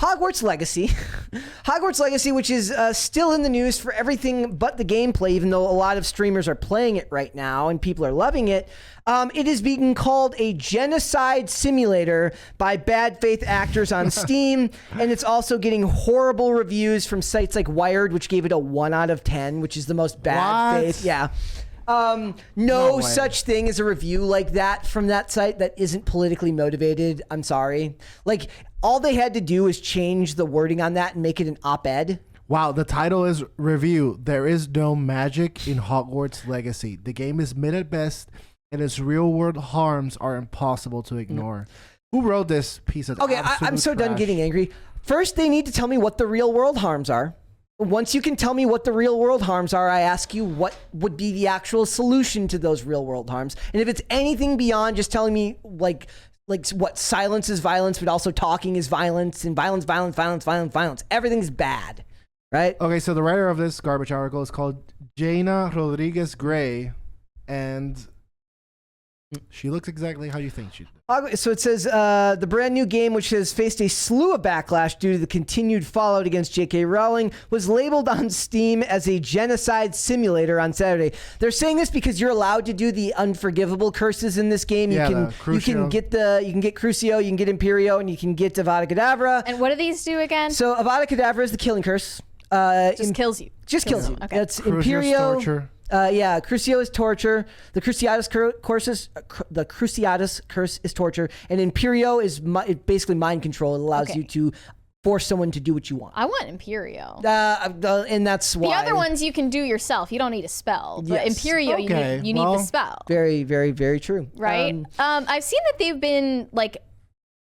Hogwarts Legacy. Hogwarts Legacy, which is still in the news for everything but the gameplay, even though a lot of streamers are playing it right now and people are loving it. It is being called a genocide simulator by bad faith actors on Steam, and it's also getting horrible reviews from sites like Wired, which gave it a 1 out of 10, which is the most bad faith. Yeah. No such thing as a review like that from that site that isn't politically motivated. I'm sorry. Like, all they had to do is change the wording on that and make it an op-ed. Wow, the title is Review. There is no magic in Hogwarts Legacy. The game is mid at best, and its real-world harms are impossible to ignore. Who wrote this piece of I'm so trash? done getting angry. First, they need to tell me what the real-world harms are. Once you can tell me what the real world harms are, I ask you what would be the actual solution to those real world harms. And if it's anything beyond just telling me like what silence is violence, but also talking is violence, and violence, everything's bad, right? Okay, so the writer of this garbage article is called Jaina Rodriguez Gray, and she looks exactly how you think she does. So it says the brand new game, which has faced a slew of backlash due to the continued fallout against J.K. Rowling, was labeled on Steam as a genocide simulator on Saturday. They're saying this because you're allowed to do the unforgivable curses in this game. You can get Crucio, you can get Imperio, and you can get Avada Kedavra. And what do these do again? So Avada Kedavra is the killing curse. Just kills you. Just kills you. Okay. That's Crucio's Imperio. torture. Crucio is torture. The Cruciatus curse is torture, and Imperio is basically mind control. It allows you to force someone to do what you want. I want Imperio. And that's why the other ones you can do yourself. You don't need a spell. But Yes. Imperio, you need the spell. Very, very, very true. Right? I've seen that they've been like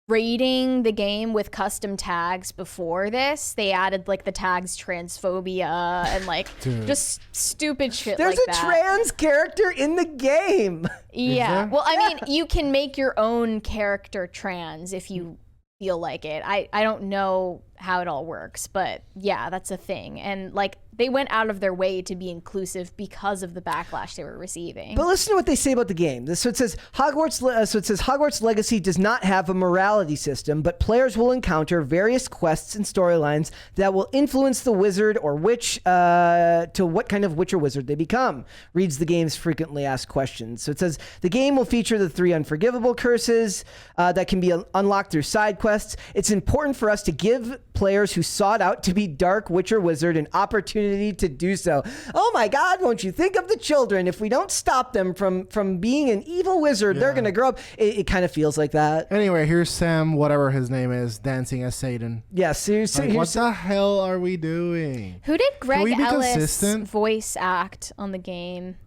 rating the game with custom tags before this. They added like the tags transphobia and like just stupid shit. There's like a trans character in the game. Yeah. Well, I mean, you can make your own character trans if you feel like it. I don't know how it all works, but yeah, that's a thing. And like they went out of their way to be inclusive because of the backlash they were receiving. But listen to what they say about the game. So it says Hogwarts Legacy does not have a morality system, but players will encounter various quests and storylines that will influence the wizard or witch to what kind of witch or wizard they become. Reads the game's frequently asked questions. So it says the game will feature the 3 unforgivable curses that can be unlocked through side quests. It's important for us to give players who sought out to be dark witch or wizard an opportunity to do so. Oh my God, won't you think of the children? If we don't stop them from being an evil wizard, they're going to grow up. It kind of feels like that. Anyway, here's Sam, whatever his name is, dancing as Satan. Yeah, seriously. Like, what the hell are we doing? Who did Greg Ellis consistent? voice act on the game?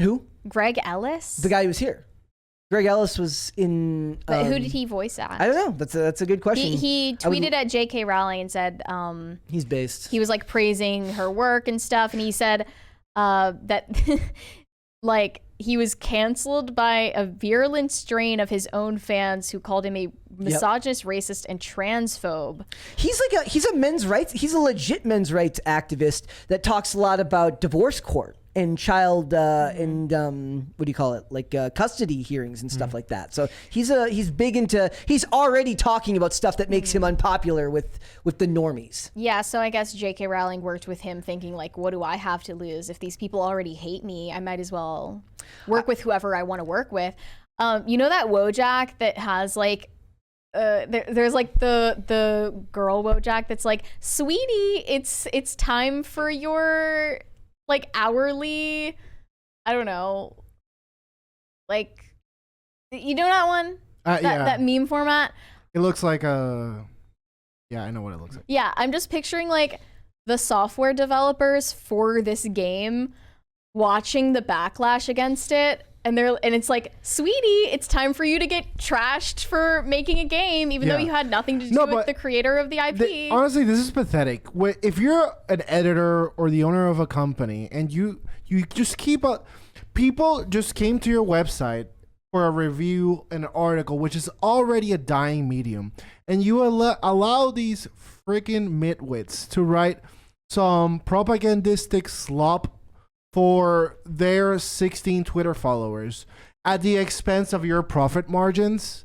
Who? Greg Ellis? The guy who was here. Greg Ellis was in... But who did he voice act? I don't know. That's a good question. He tweeted at J.K. Rowling and said... he's based. He was like praising her work and stuff, and he said that like he was canceled by a virulent strain of his own fans who called him a misogynist, racist, and transphobe. He's a men's rights... He's a legit men's rights activist that talks a lot about divorce court and child and what do you call it, like custody hearings and stuff like that. So he's big into, he's already talking about stuff that makes him unpopular with the normies. Yeah, so I guess J.K. Rowling worked with him thinking like, what do I have to lose? If these people already hate me, I might as well work with whoever I want to work with. You know that Wojak that has like there's like the girl Wojak that's like, sweetie, it's time for your like hourly, I don't know, like, you know that one? That meme format? It looks like a, yeah, I know what it looks like. Yeah, I'm just picturing like the software developers for this game watching the backlash against it, and it's like, sweetie, it's time for you to get trashed for making a game, even though you had nothing to do with the creator of the IP. Honestly, this is pathetic. If you're an editor or the owner of a company and you just people just came to your website for a review, an article, which is already a dying medium, and you allow these freaking midwits to write some propagandistic slop for their 16 Twitter followers at the expense of your profit margins.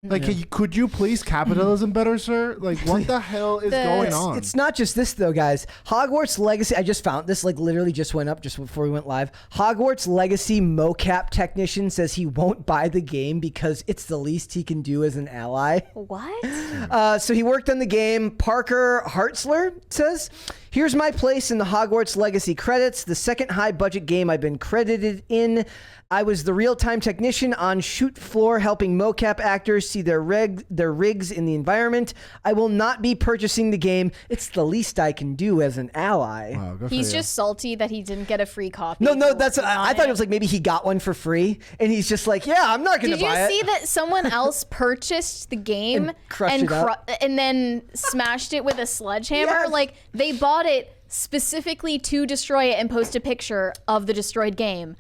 Like, could you please capitalism better, sir? Like, what the hell is going on? It's not just this, though, guys. Hogwarts Legacy, I just found this, like, literally just went up just before we went live. Hogwarts Legacy mocap technician says he won't buy the game because it's the least he can do as an ally. What? So he worked on the game. Parker Hartzler says, here's my place in the Hogwarts Legacy credits, the second high-budget game I've been credited in. I was the real-time technician on shoot floor helping mocap actors see their rigs in the environment. I will not be purchasing the game. It's the least I can do as an ally. Wow, good for He's you. just salty that he didn't get a free copy. No, that's I thought it was like maybe he got one for free and he's just like, yeah, I'm not going to Did you buy it. see that someone else purchased the game And crushed it up? and then smashed it with a sledgehammer? Yes. Like, they bought it specifically to destroy it and post a picture of the destroyed game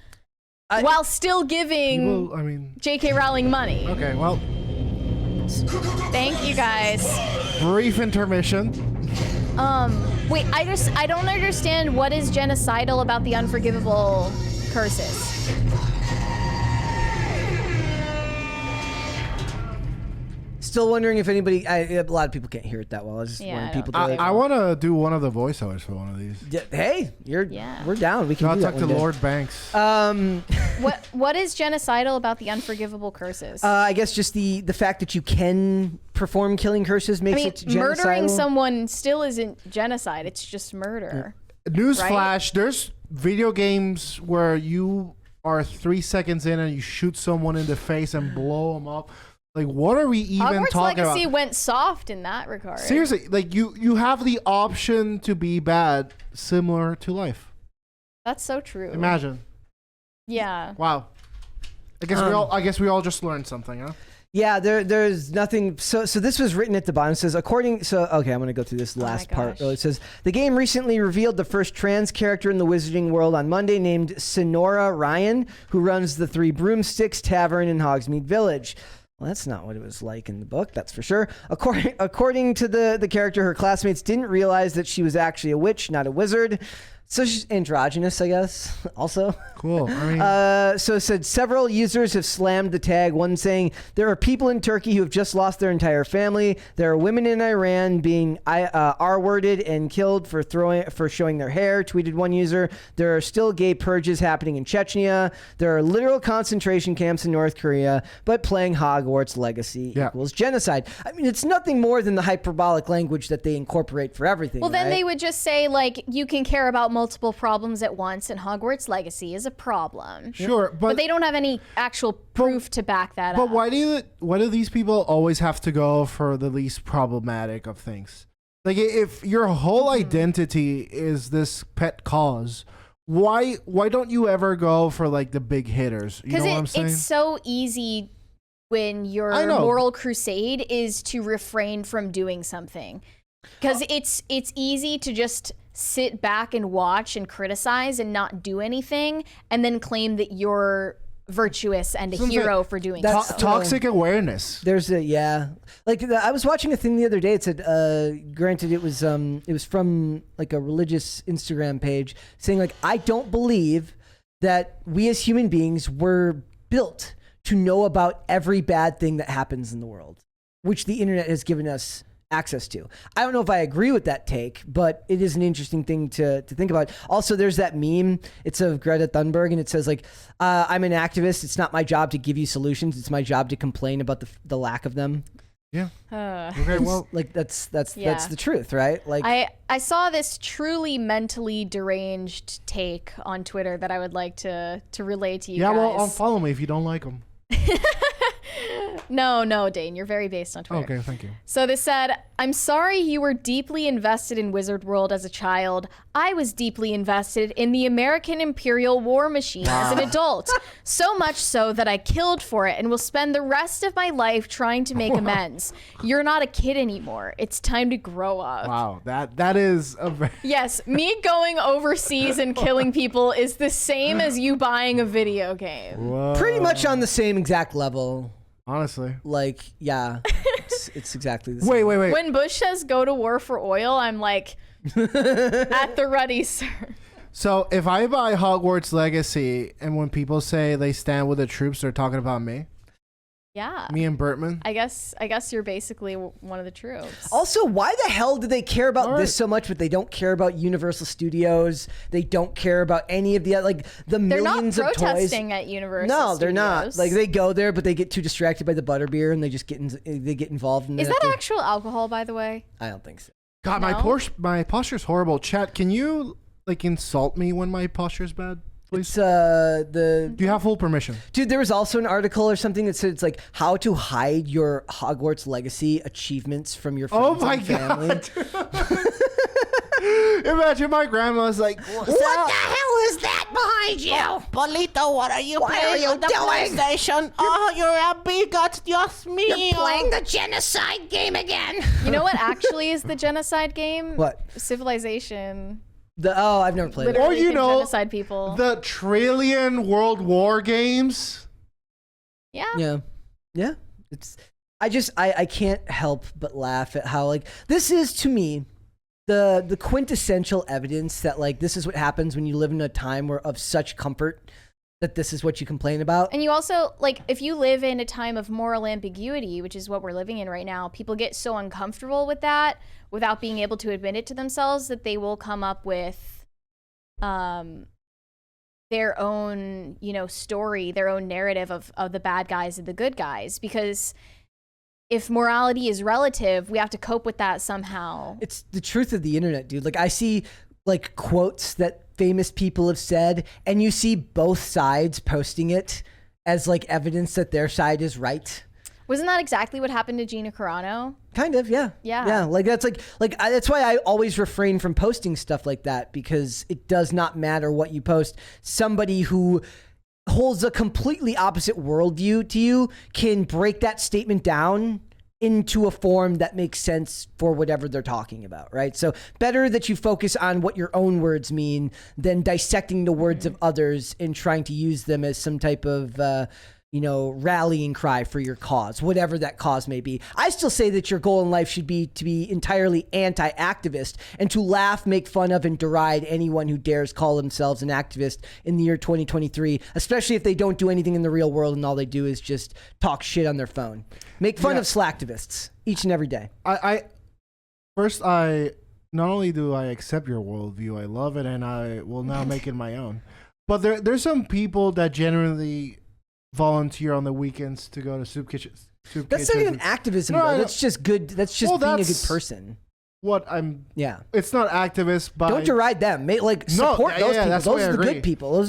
while still giving Well, I mean, J.K. Rowling money. okay, well, Thank you, guys. brief intermission. Wait, I don't understand what is genocidal about the unforgivable curses. Still wondering if anybody, a lot of people can't hear it that well. I was just Yeah, wanting I people don't to think like, I want to do one of the voiceovers for one of these. hey, Yeah. we're down. We can I'll do that talk to one day. Lord Banks. What is genocidal about the unforgivable curses? I guess just the fact that you can perform killing curses I makes mean, it genocidal. murdering someone still isn't genocide. It's just murder. Newsflash, right? there's video games where you are 3 seconds in and you shoot someone in the face and blow them up. Like, what are we even Hogwarts talking Legacy about? went soft in that regard. Seriously, like you have the option to be bad, similar to life. That's so true. Imagine. Yeah. Wow. I guess we all just learned something, huh? Yeah, there's nothing. So this was written at the bottom. It says, okay, I'm going to go through this last part. gosh. It says, the game recently revealed the first trans character in the wizarding world on Monday named Sonora Ryan, who runs the Three Broomsticks Tavern in Hogsmeade Village. Well, that's not what it was like in the book, that's for sure. According to the character, her classmates didn't realize that she was actually a witch, not a wizard. So she's androgynous, I guess, also. Cool. I mean, So it said several users have slammed the tag, one saying, there are people in Turkey who have just lost their entire family. There are women in Iran being R-worded and killed for showing their hair, tweeted one user. There are still gay purges happening in Chechnya. There are literal concentration camps in North Korea, but playing Hogwarts Legacy equals genocide. I mean, it's nothing more than the hyperbolic language that they incorporate for everything. Well, then right? they would just say, like, you can care about multiple problems at once, and Hogwarts Legacy is a problem. sure, But they don't have any actual proof to back that But up. why do these people always have to go for the least problematic of things? Like, if your whole identity is this pet cause, why don't you ever go for like the big hitters? You know what I'm saying? It's so easy when your I know. moral crusade is to refrain from doing something. Because it's easy to just sit back and watch and criticize and not do anything, and then claim that you're virtuous and a hero for doing that's- so. Toxic awareness. There's I was watching a thing the other day. It said, granted, it was from like a religious Instagram page saying like, I don't believe that we as human beings were built to know about every bad thing that happens in the world, which the internet has given us access to. I don't know if I agree with that take, but it is an interesting thing to think about. Also, there's that meme. It's of Greta Thunberg, and it says like, I'm an activist. It's not my job to give you solutions. It's my job to complain about the lack of them. Yeah. Okay. Well, Like that's Yeah. the truth, right? Like I saw this truly mentally deranged take on Twitter that I would like to relay to you yeah. guys. Well, unfollow me if you don't like them. No, Dane, you're very based on Twitter. Okay. Thank you. So this said, I'm sorry you were deeply invested in Wizard World as a child. I was deeply invested in the American Imperial War Machine as an adult. So much so that I killed for it and will spend the rest of my life trying to make amends. You're not a kid anymore. It's time to grow up. Wow. That is a very Yes, me going overseas and killing people is the same as you buying a video game. pretty much on the same exact level. honestly. Like, yeah, it's exactly the same. Wait. When Bush says go to war for oil, I'm like, at the ready, sir. So if I buy Hogwarts Legacy and when people say they stand with the troops, they're talking about me. Yeah. Me and Bertman. I guess you're basically one of the troops. Also, why the hell do they care about All this right. so much, but they don't care about Universal Studios? They don't care about any of the They're not millions of toys. protesting at Universal No, they're not. Studios. Like they go there, but they get too distracted by the butterbeer and they just get involved in it. Is that actual alcohol, by the way? I don't think so. God, No? my posture's horrible. Chat, can you like insult me when my posture's bad, please? It's Do you have full permission? dude. There was also an article or something that said it's like how to hide your Hogwarts Legacy achievements from your friends Oh my and family. god! Imagine my grandma's like, What the hell is that behind you? Polito, what are you What playing are you on the doing? PlayStation? Oh, you're a bigot, Dios mío. You're playing the genocide game again. You know what actually is the genocide game? What? Civilization. I've never played it. Literally Or you can know, genocide people. the trillion World War games. Yeah. Yeah. I can't help but laugh at how like this is to me the quintessential evidence that like this is what happens when you live in a time where of such comfort that this is what you complain about. And you also, like, if you live in a time of moral ambiguity, which is what we're living in right now, people get so uncomfortable with that without being able to admit it to themselves that they will come up with their own, story, their own narrative of the bad guys and the good guys. Because if morality is relative, we have to cope with that somehow. It's the truth of the internet, dude. Like I see like quotes that famous people have said and you see both sides posting it as like evidence that their side is right. Wasn't that exactly what happened to Gina Carano? Kind of, yeah. Yeah. Yeah, like that's that's why I always refrain from posting stuff like that because it does not matter what you post. Somebody who holds a completely opposite worldview to you can break that statement down into a form that makes sense for whatever they're talking about, right? So better that you focus on what your own words mean than dissecting the words of others and trying to use them as some type of rallying cry for your cause, whatever that cause may be. I still say that your goal in life should be to be entirely anti-activist and to laugh, make fun of, and deride anyone who dares call themselves an activist in the year 2023, especially if they don't do anything in the real world and all they do is just talk shit on their phone. Make fun of slacktivists each and every day. I not only do I accept your worldview, I love it, and I will now make it my own. But there's some people that generally volunteer on the weekends to go to soup kitchens. That's not even activism, No, though. I know. That's just good. That's just Well, being a that's- good person. Yeah. It's not activist, but Don't deride them. Support yeah, those people. that's Those why I are the agree. good people.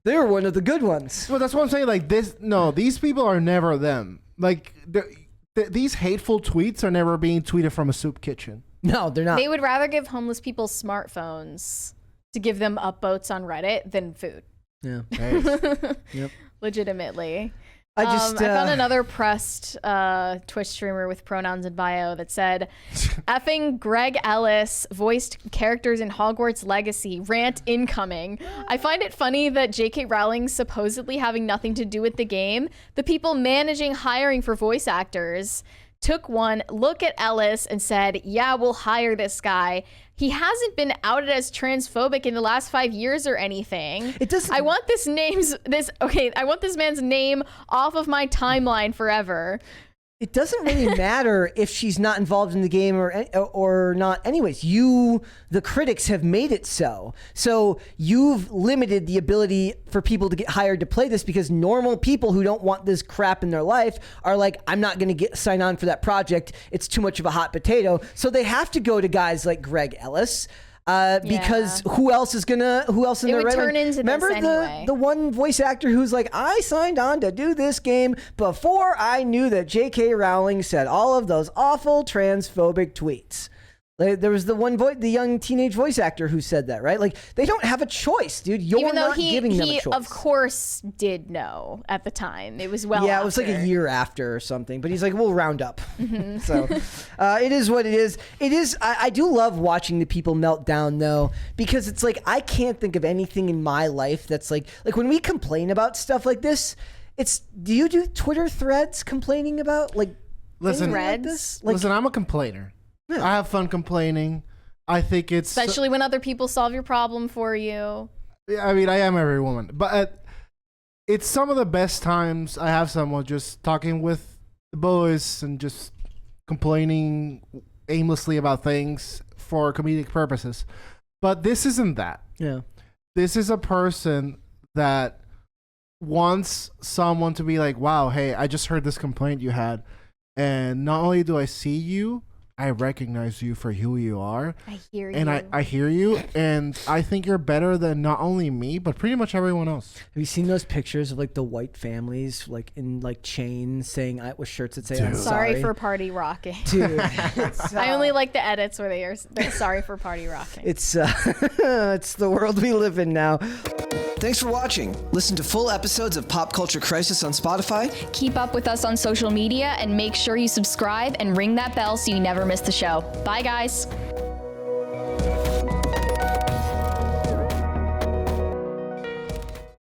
They're one of the good ones. Well, that's what I'm saying. Like this, no, these people are never them. Like these hateful tweets are never being tweeted from a soup kitchen. No, they're not. They would rather give homeless people smartphones to give them upvotes on Reddit than food. Yeah. Hey. Yep. Legitimately. I I found uh, another pressed Twitch streamer with pronouns in bio that said, effing Greg Ellis voiced characters in Hogwarts Legacy, rant incoming. I find it funny that J.K. Rowling supposedly having nothing to do with the game, the people managing hiring for voice actors took one look at Ellis and said, yeah, we'll hire this guy. He hasn't been outed as transphobic in the last 5 years or anything. It doesn't- I want I want this man's name off of my timeline forever. It doesn't really matter if she's not involved in the game or not. Anyways, you, the critics, have made it so. So you've limited the ability for people to get hired to play this because normal people who don't want this crap in their life are like, I'm not going to sign on for that project. It's too much of a hot potato. So they have to go to guys like Greg Ellis. Because who else in It their would right turn mind? into this Remember anyway. the one voice actor who's like, I signed on to do this game before I knew that J.K. Rowling said all of those awful transphobic tweets. There was the young teenage voice actor who said that, right? Like, they don't have a choice, dude. You're Even though not giving them a choice. of course did know at the time. It was well Yeah, it was like a after. year after or something. But he's like, we'll round up. Mm-hmm. So it is what it is. It is. I do love watching the people melt down, though, because it's like I can't think of anything in my life that's like when we complain about stuff like this. Do you do Twitter threads complaining about like Listen, anything like Threads? this? Like, listen, I'm a complainer. Yeah. I have fun complaining. I think it's Especially when other people solve your problem for you. I mean, I am every woman, but it's some of the best times I have someone just talking with the boys and just complaining aimlessly about things for comedic purposes. But this isn't that. Yeah. This is a person that wants someone to be like, wow, hey, I just heard this complaint you had. And not only do I see you, I recognize you for who you are. I hear you. And I hear you. And I think you're better than not only me, but pretty much everyone else. Have you seen those pictures of like the white families like in like chains saying with shirts that say I'm sorry for party rocking. Dude, I only like the edits where they're sorry for party rocking. it's it's the world we live in now. Thanks for watching. Listen to full episodes of Pop Culture Crisis on Spotify. Keep up with us on social media and make sure you subscribe and ring that bell so you never miss the show. Bye, guys.